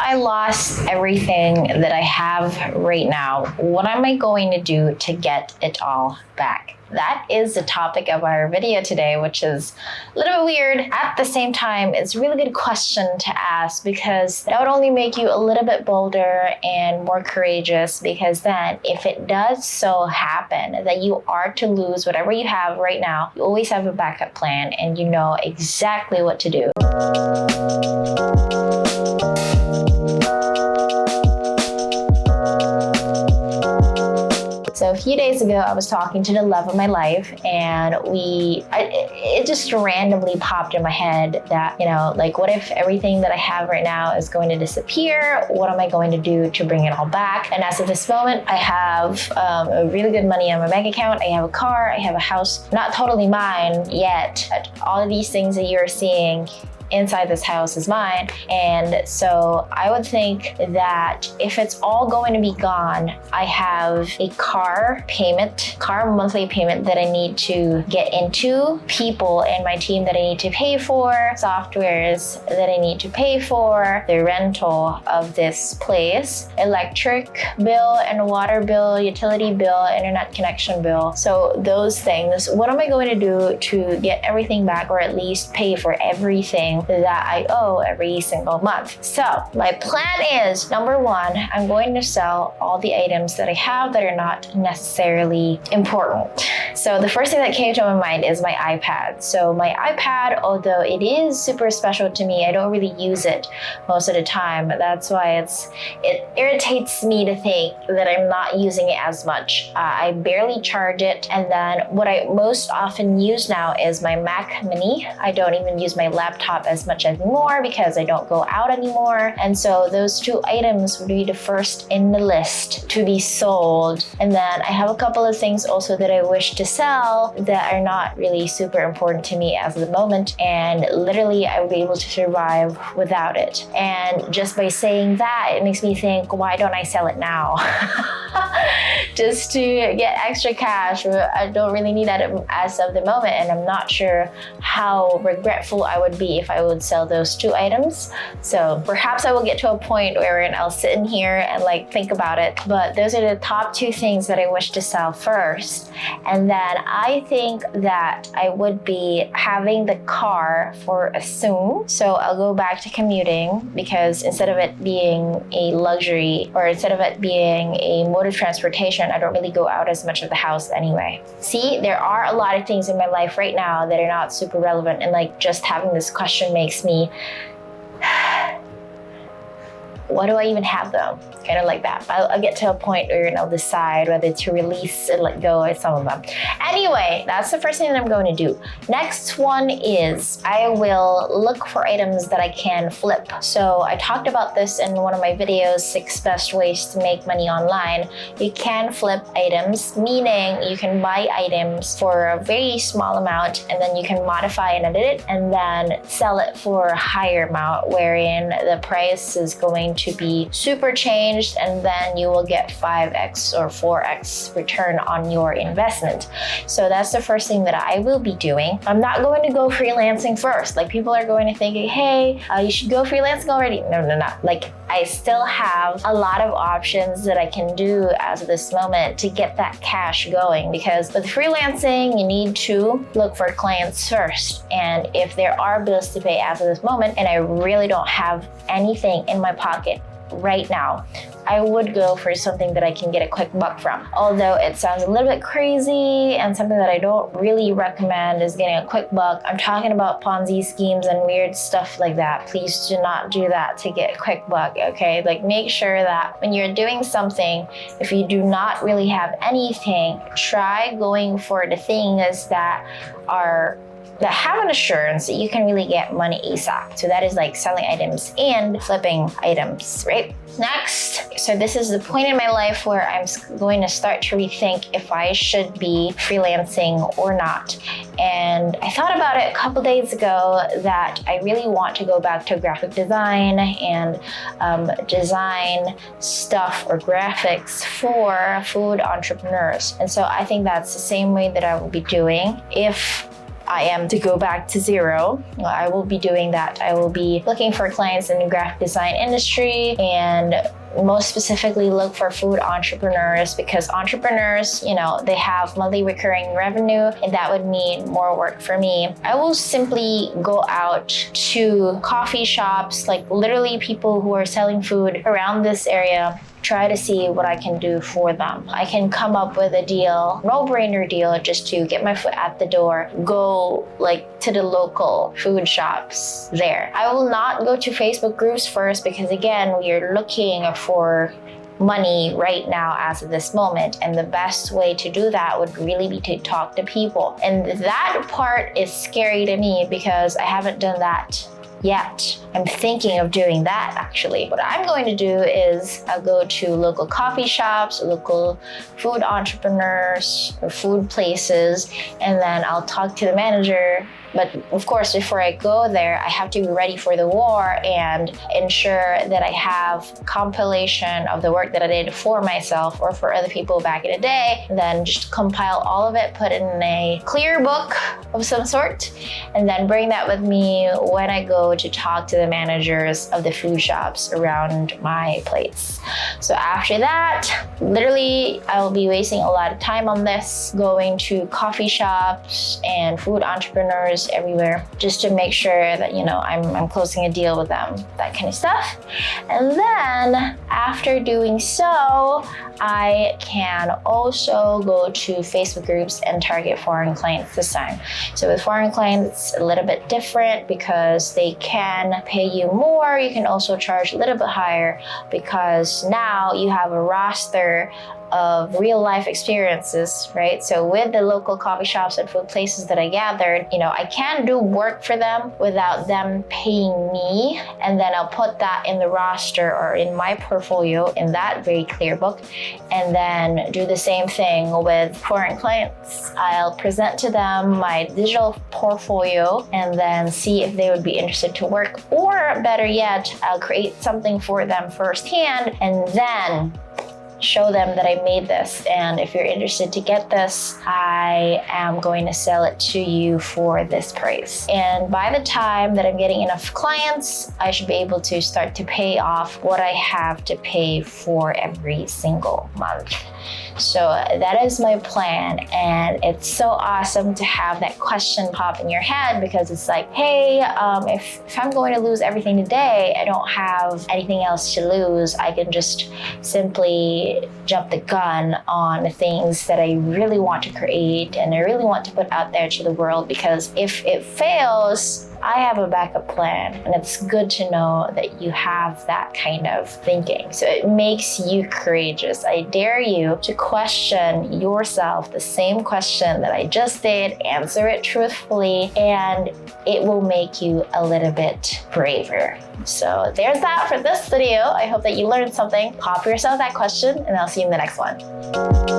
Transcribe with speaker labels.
Speaker 1: I lost everything that I have right now, what am I going to do to get it all back? That is the topic of our video today, which is a little bit weird. At the same time, it's a really good question to ask because that would only make you a little bit bolder and more courageous, because then if it does so happen that you are to lose whatever you have right now, you always have a backup plan and you know exactly what to do. So a few days ago, I was talking to the love of my life, and it just randomly popped in my head that, like, what if everything that I have right now is going to disappear? What am I going to do to bring it all back? And as of this moment, I have a really good money on my bank account. I have a car, I have a house, not totally mine yet. All of these things that you're seeing inside this house is mine. And so I would think that if it's all going to be gone, I have a car monthly payment that I need to get into, people in my team that I need to pay for, softwares that I need to pay for, the rental of this place, electric bill and water bill, utility bill, internet connection bill. So those things, what am I going to do to get everything back, or at least pay for everything that I owe every single month? So my plan is, number one, I'm going to sell all the items that I have that are not necessarily important. So the first thing that came to my mind is my iPad. So my iPad, although it is super special to me, I don't really use it most of the time. That's why it irritates me to think that I'm not using it as much. I barely charge it. And then what I most often use now is my Mac Mini. I don't even use my laptop as much anymore because I don't go out anymore. And so those two items would be the first in the list to be sold. And then I have a couple of things also that I wish to sell that are not really super important to me as of the moment. And literally I would be able to survive without it. And just by saying that, it makes me think, why don't I sell it now? Just to get extra cash. I don't really need that as of the moment, and I'm not sure how regretful I would be if I would sell those two items. So perhaps I will get to a point where I'll sit in here and think about it. But those are the top two things that I wish to sell first. And then I think that I would be having the car for soon. So I'll go back to commuting, because instead of it being a luxury, or instead of it being a mode of transportation, I don't really go out as much of the house anyway. See, there are a lot of things in my life right now that are not super relevant, and just having this question makes me why do I even have them? Kind of like that. I'll get to a point where I'll decide whether to release and let go of some of them. Anyway, that's the first thing that I'm going to do. Next one is I will look for items that I can flip. So I talked about this in one of my videos, 6 best ways to make money online. You can flip items, meaning you can buy items for a very small amount, and then you can modify and edit it, and then sell it for a higher amount, wherein the price is going to be super changed, and then you will get 5x or 4x return on your investment. So that's the first thing that I will be doing. I'm not going to go freelancing first. People are going to think, hey, you should go freelancing already. No. I still have a lot of options that I can do as of this moment to get that cash going, because with freelancing, you need to look for clients first. And if there are bills to pay as of this moment, and I really don't have anything in my pocket right now, I would go for something that I can get a quick buck from. Although it sounds a little bit crazy, and something that I don't really recommend is getting a quick buck. I'm talking about Ponzi schemes and weird stuff like that. Please do not do that to get a quick buck, okay? Make sure that when you're doing something, if you do not really have anything, try going for the things that have an assurance that you can really get money ASAP. So that is selling items and flipping items, right? Next, so this is the point in my life where I'm going to start to rethink if I should be freelancing or not. And I thought about it a couple days ago that I really want to go back to graphic design and design stuff or graphics for food entrepreneurs. And so I think that's the same way that I will be doing if I am to go back to zero, I will be doing that. I will be looking for clients in the graphic design industry, and most specifically look for food entrepreneurs, because entrepreneurs, they have monthly recurring revenue, and that would mean more work for me. I will simply go out to coffee shops, like literally people who are selling food around this area, try to see what I can do for them. I can come up with a deal, no-brainer deal, just to get my foot at the door, go to the local food shops there. I will not go to Facebook groups first, because again, we are looking for money right now as of this moment, and the best way to do that would really be to talk to people. And that part is scary to me because I haven't done that yet. I'm thinking of doing that actually. What I'm going to do is I'll go to local coffee shops, local food entrepreneurs or food places, and then I'll talk to the manager. But of course, before I go there, I have to be ready for the war and ensure that I have compilation of the work that I did for myself or for other people back in the day. And then just compile all of it, put it in a clear book of some sort, and then bring that with me when I go to talk to the managers of the food shops around my place. So after that, literally, I will be wasting a lot of time on this, going to coffee shops and food entrepreneurs everywhere, just to make sure that I'm closing a deal with them, that kind of stuff. And then after doing so, I can also go to Facebook groups and target foreign clients this time. So with foreign clients, it's a little bit different because they can pay you more. You can also charge a little bit higher because now you have a roster of real life experiences, right? So with the local coffee shops and food places that I gathered, I can do work for them without them paying me. And then I'll put that in the roster or in my portfolio in that very clear book. And then do the same thing with foreign clients. I'll present to them my digital portfolio and then see if they would be interested to work, or better yet, I'll create something for them firsthand and then show them that I made this, and if you're interested to get this, I am going to sell it to you for this price. And by the time that I'm getting enough clients, I should be able to start to pay off what I have to pay for every single month. So that is my plan, and it's so awesome to have that question pop in your head, because it's like, hey, if I'm going to lose everything today, I don't have anything else to lose. I can just simply jump the gun on the things that I really want to create and I really want to put out there to the world, because if it fails, I have a backup plan, and it's good to know that you have that kind of thinking. So it makes you courageous. I dare you to question yourself the same question that I just did, answer it truthfully, and it will make you a little bit braver. So there's that for this video. I hope that you learned something. Pop yourself that question, and I'll see you in the next one.